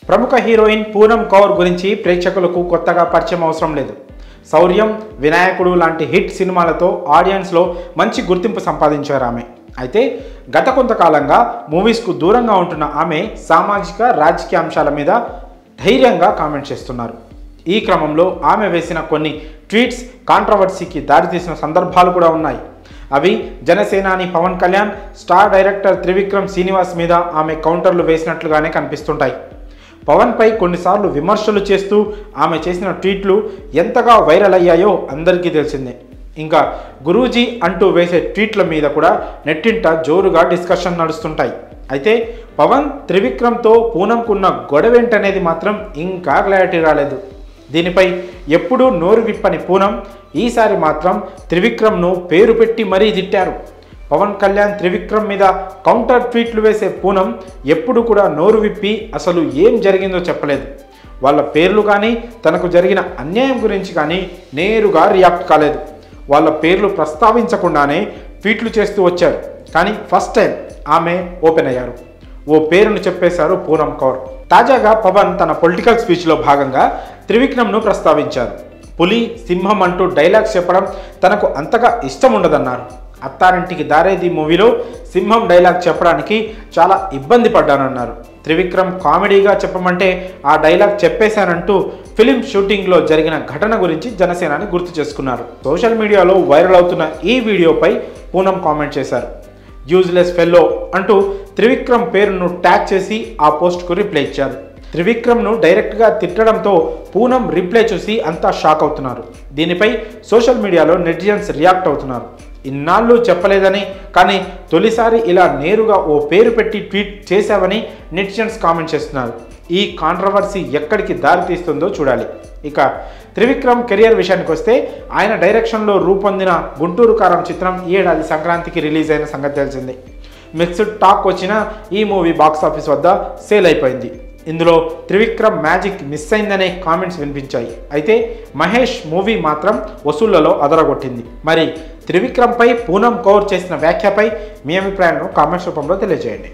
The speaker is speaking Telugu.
ప్రముఖ హీరోయిన్ పూనమ్ కౌర్ గురించి ప్రేక్షకులకు కొత్తగా పరిచయం అవసరం లేదు. శౌర్యం, వినాయకుడు లాంటి హిట్ సినిమాలతో ఆడియన్స్లో మంచి గుర్తింపు సంపాదించారు ఆమె. అయితే గత కొంతకాలంగా మూవీస్కు దూరంగా ఉంటున్న ఆమె సామాజిక రాజకీయ అంశాల మీద ధైర్యంగా కామెంట్ చేస్తున్నారు. ఈ క్రమంలో ఆమె వేసిన కొన్ని ట్వీట్స్ కాంట్రవర్సీకి దారితీసిన సందర్భాలు కూడా ఉన్నాయి. అవి జనసేనాని పవన్ కళ్యాణ్, స్టార్ డైరెక్టర్ త్రివిక్రమ్ శ్రీనివాస్ మీద ఆమె కౌంటర్లు వేసినట్లుగానే కనిపిస్తుంటాయి. పవన్పై కొన్నిసార్లు విమర్శలు చేస్తూ ఆమె చేసిన ట్వీట్లు ఎంతగా వైరల్ అయ్యాయో అందరికీ తెలిసిందే. ఇంకా గురూజీ అంటూ వేసే ట్వీట్ల మీద కూడా నెట్టింట జోరుగా డిస్కషన్ నడుస్తుంటాయి. అయితే పవన్ త్రివిక్రమ్తో పూనంకున్న గొడవేంటనేది మాత్రం ఇంకా క్లారిటీ రాలేదు. దీనిపై ఎప్పుడూ నోరు విప్పని పూనం ఈసారి మాత్రం త్రివిక్రమ్ను పేరు పెట్టి మరీ తిట్టారు. పవన్ కళ్యాణ్ త్రివిక్రమ్ మీద కౌంటర్ ట్వీట్లు వేసే పూనం ఎప్పుడు కూడా నోరు విప్పి అసలు ఏం జరిగిందో చెప్పలేదు. వాళ్ళ పేర్లు కానీ తనకు జరిగిన అన్యాయం గురించి కానీ నేరుగా రియాక్ట్ కాలేదు. వాళ్ళ పేర్లు ప్రస్తావించకుండానే ట్వీట్లు చేస్తూ వచ్చారు. కానీ ఫస్ట్ టైం ఆమె ఓపెన్ అయ్యారు. ఓ పేరును చెప్పేశారు పూనమ్ కౌర్. తాజాగా పవన్ తన పొలిటికల్ స్పీచ్లో భాగంగా త్రివిక్రమ్ను ప్రస్తావించారు. పులి, సింహం అంటూ డైలాగ్స్ చెప్పడం తనకు అంతగా ఇష్టం ఉండదన్నారు. అత్తారింటికి దారేది మూవీలో సింహం డైలాగ్ చెప్పడానికి చాలా ఇబ్బంది పడ్డానన్నారు. త్రివిక్రమ్ కామెడీగా చెప్పమంటే ఆ డైలాగ్ చెప్పేశానంటూ ఫిలిం షూటింగ్లో జరిగిన ఘటన గురించి జనసేనాని గుర్తు చేసుకున్నారు. సోషల్ మీడియాలో వైరల్ అవుతున్న ఈ వీడియోపై పూనం కామెంట్ చేశారు. యూజ్లెస్ ఫెల్లో అంటూ త్రివిక్రమ్ పేరును ట్యాగ్ చేసి ఆ పోస్ట్కు రిప్లై ఇచ్చారు. త్రివిక్రమ్ను డైరెక్ట్గా తిట్టడంతో పూనం రిప్లై చూసి అంతా షాక్ అవుతున్నారు. దీనిపై సోషల్ మీడియాలో నెటిజన్స్ రియాక్ట్ అవుతున్నారు. ఇన్నాళ్ళు చెప్పలేదని, కానీ తొలిసారి ఇలా నేరుగా ఓ పేరు పెట్టి ట్వీట్ చేశావని నెటిజన్స్ కామెంట్ చేస్తున్నారు. ఈ కాంట్రవర్సీ ఎక్కడికి దారితీస్తుందో చూడాలి. ఇక త్రివిక్రమ్ కెరియర్ విషయానికి వస్తే ఆయన డైరెక్షన్లో రూపొందిన గుంటూరు కారం చిత్రం ఈ ఏడాది సంక్రాంతికి రిలీజ్ అయిన సంగతి తెలిసిందే. మిక్స్డ్ టాక్ వచ్చిన ఈ మూవీ బాక్సాఫీస్ వద్ద సేల్ అయిపోయింది. ఇందులో త్రివిక్రమ్ మ్యాజిక్ మిస్ అయిందనే కామెంట్స్ వినిపించాయి. అయితే మహేష్ మూవీ మాత్రం వసూళ్లలో అదరగొట్టింది. మరి త్రివిక్రమ్పై పూనమ్ కౌర్ చేసిన వ్యాఖ్యపై మీ అభిప్రాయాలను కామెంట్స్ రూపంలో తెలియజేయండి.